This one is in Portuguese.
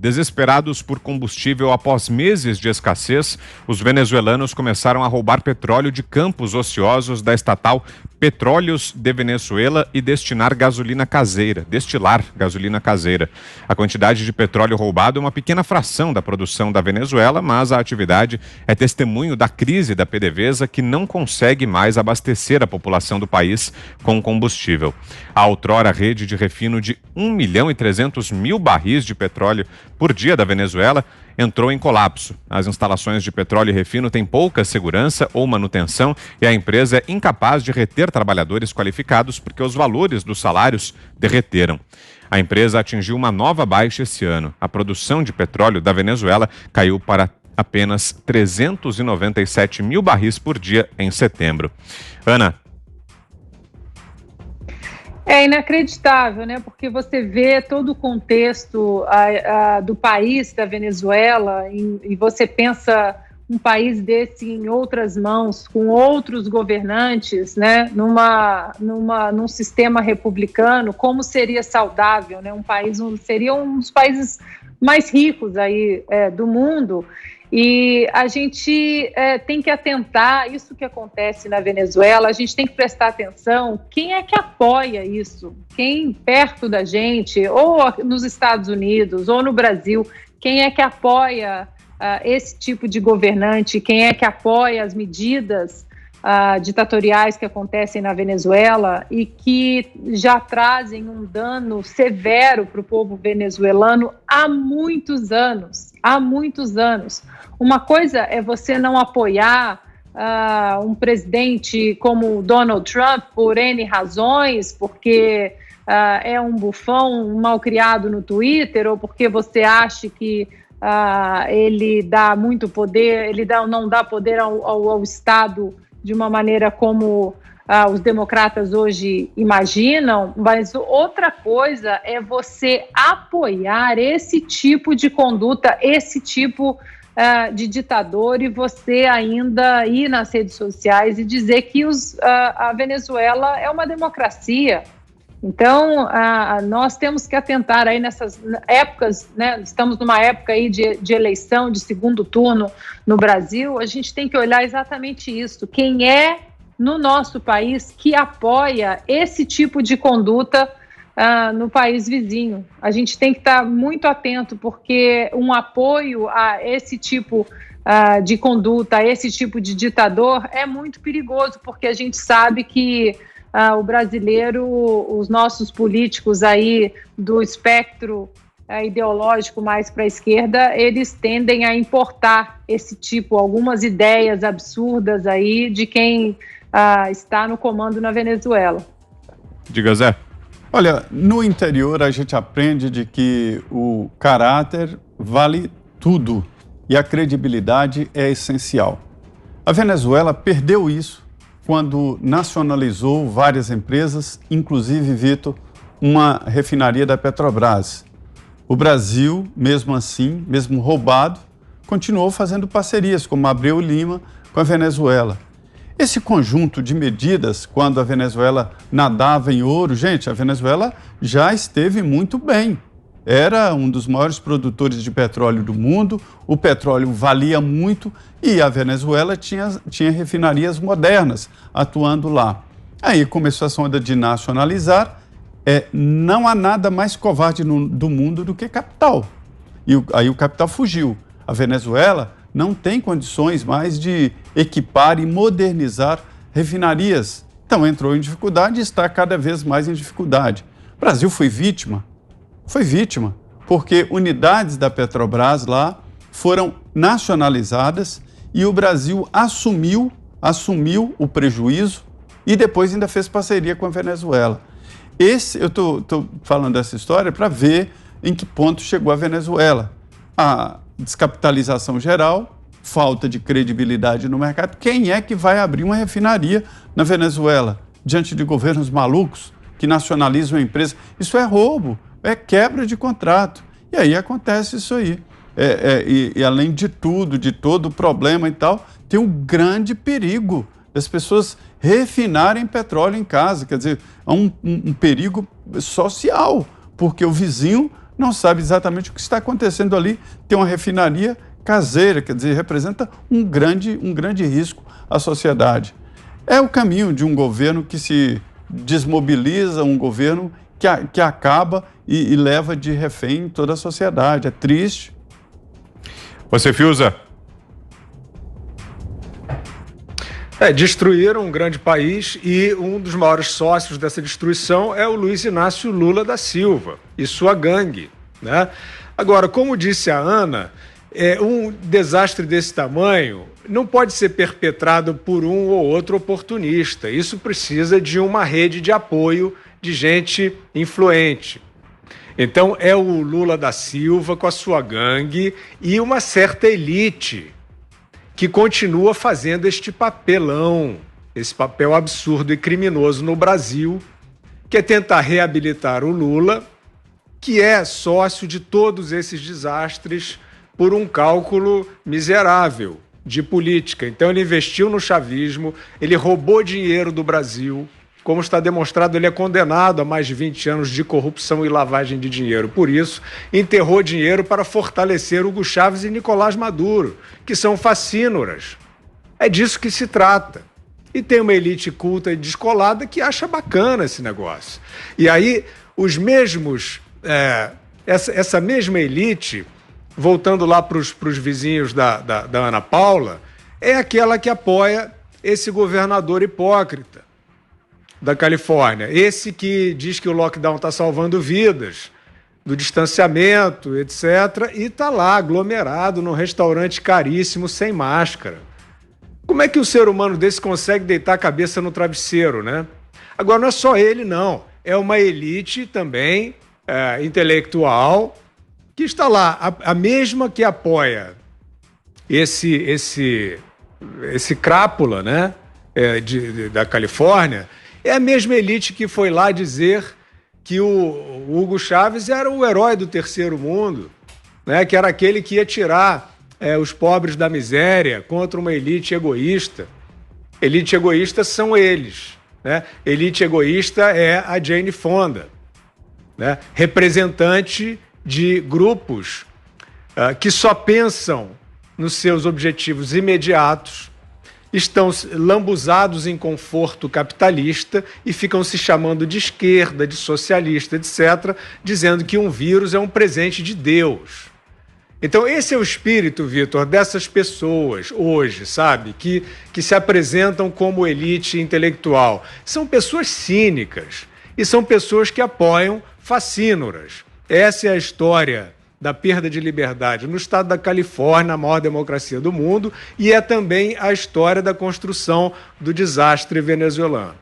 Desesperados por combustível após meses de escassez, os venezuelanos começaram a roubar petróleo de campos ociosos da estatal Petróleos de Venezuela e destilar gasolina caseira. A quantidade de petróleo roubado é uma pequena fração da produção da Venezuela, mas a atividade é testemunho da crise da PDVSA, que não consegue mais abastecer a população do país com combustível. A outrora rede de refino de 1.300.000 barris de petróleo por dia da Venezuela entrou em colapso. As instalações de petróleo e refino têm pouca segurança ou manutenção e a empresa é incapaz de reter trabalhadores qualificados porque os valores dos salários derreteram. A empresa atingiu uma nova baixa esse ano. A produção de petróleo da Venezuela caiu para apenas 397.000 barris por dia em setembro. Ana. É inacreditável, né? Porque você vê todo o contexto do país, da Venezuela, e você pensa um país desse em outras mãos, com outros governantes, né? Num sistema republicano, como seria saudável, né? Seria um dos países mais ricos aí do mundo. E a gente tem que atentar, isso que acontece na Venezuela, a gente tem que prestar atenção, quem é que apoia isso? Quem perto da gente, ou nos Estados Unidos, ou no Brasil, quem é que apoia esse tipo de governante? Quem é que apoia as medidas ditatoriais que acontecem na Venezuela e que já trazem um dano severo para o povo venezuelano há muitos anos. Uma coisa é você não apoiar um presidente como Donald Trump por N razões, porque é um bufão, um malcriado no Twitter, ou porque você acha que ele dá muito poder, não dá poder ao Estado de uma maneira como os democratas hoje imaginam, mas outra coisa é você apoiar esse tipo de conduta, esse tipo de ditador, e você ainda ir nas redes sociais e dizer que a Venezuela é uma democracia. Então, nós temos que atentar aí nessas épocas, né? Estamos numa época aí de eleição, de segundo turno no Brasil, a gente tem que olhar exatamente isso. Quem é no nosso país que apoia esse tipo de conduta no país vizinho? A gente tem que estar muito atento, porque um apoio a esse tipo de conduta, a esse tipo de ditador é muito perigoso, porque a gente sabe que o brasileiro, os nossos políticos aí do espectro ideológico mais para a esquerda, eles tendem a importar algumas ideias absurdas aí de quem está no comando na Venezuela. Diga, Zé. Olha, no interior a gente aprende de que o caráter vale tudo e a credibilidade é essencial. A Venezuela perdeu isso quando nacionalizou várias empresas, inclusive, Vitor, uma refinaria da Petrobras. O Brasil, mesmo assim, mesmo roubado, continuou fazendo parcerias, como Abreu e Lima, com a Venezuela. Esse conjunto de medidas, quando a Venezuela nadava em ouro, gente, a Venezuela já esteve muito bem. Era um dos maiores produtores de petróleo do mundo, o petróleo valia muito e a Venezuela tinha refinarias modernas atuando lá. Aí começou essa onda de nacionalizar. Não há nada mais covarde do mundo do que capital. E aí o capital fugiu. A Venezuela não tem condições mais de equipar e modernizar refinarias. Então entrou em dificuldade e está cada vez mais em dificuldade. O Brasil foi vítima, porque unidades da Petrobras lá foram nacionalizadas e o Brasil assumiu o prejuízo e depois ainda fez parceria com a Venezuela. Eu estou falando dessa história para ver em que ponto chegou a Venezuela. A descapitalização geral, falta de credibilidade no mercado. Quem é que vai abrir uma refinaria na Venezuela diante de governos malucos que nacionalizam a empresa? Isso é roubo, é quebra de contrato. E aí acontece isso aí. E além de tudo, de todo o problema e tal, tem um grande perigo das pessoas refinarem petróleo em casa. Quer dizer, é um perigo social, porque o vizinho não sabe exatamente o que está acontecendo ali. Tem uma refinaria caseira, quer dizer, representa um grande risco à sociedade. É o caminho de um governo que se desmobiliza, um governo que acaba e leva de refém toda a sociedade. É triste. Você, Fiuza? Destruíram um grande país e um dos maiores sócios dessa destruição é o Luiz Inácio Lula da Silva e sua gangue, né? Agora, como disse a Ana, um desastre desse tamanho não pode ser perpetrado por um ou outro oportunista. Isso precisa de uma rede de apoio de gente influente. Então, é o Lula da Silva com a sua gangue e uma certa elite que continua fazendo este papelão, esse papel absurdo e criminoso no Brasil, que é tentar reabilitar o Lula, que é sócio de todos esses desastres por um cálculo miserável de política. Então ele investiu no chavismo, ele roubou dinheiro do Brasil. Como está demonstrado, ele é condenado a mais de 20 anos de corrupção e lavagem de dinheiro. Por isso, enterrou dinheiro para fortalecer Hugo Chávez e Nicolás Maduro, que são facínoras. É disso que se trata. E tem uma elite culta e descolada que acha bacana esse negócio. E aí, os mesmos... essa mesma elite, voltando lá para os vizinhos da Ana Paula, é aquela que apoia esse governador hipócrita da Califórnia, esse que diz que o lockdown está salvando vidas, do distanciamento, etc., e está lá aglomerado num restaurante caríssimo, sem máscara. Como é que o ser humano desse consegue deitar a cabeça no travesseiro, né? Agora, não é só ele, não. É uma elite também intelectual que está lá, a mesma que apoia esse crápula, né, da Califórnia, é a mesma elite que foi lá dizer que o Hugo Chávez era o herói do terceiro mundo, né, que era aquele que ia tirar os pobres da miséria contra uma elite egoísta. Elite egoísta são eles, né? Elite egoísta é a Jane Fonda, né, representante de grupos que só pensam nos seus objetivos imediatos, estão lambuzados em conforto capitalista e ficam se chamando de esquerda, de socialista, etc., dizendo que um vírus é um presente de Deus. Então esse é o espírito, Vitor, dessas pessoas hoje, sabe, que se apresentam como elite intelectual. São pessoas cínicas e são pessoas que apoiam facínoras. Essa é a história da perda de liberdade no estado da Califórnia, a maior democracia do mundo, e é também a história da construção do desastre venezuelano.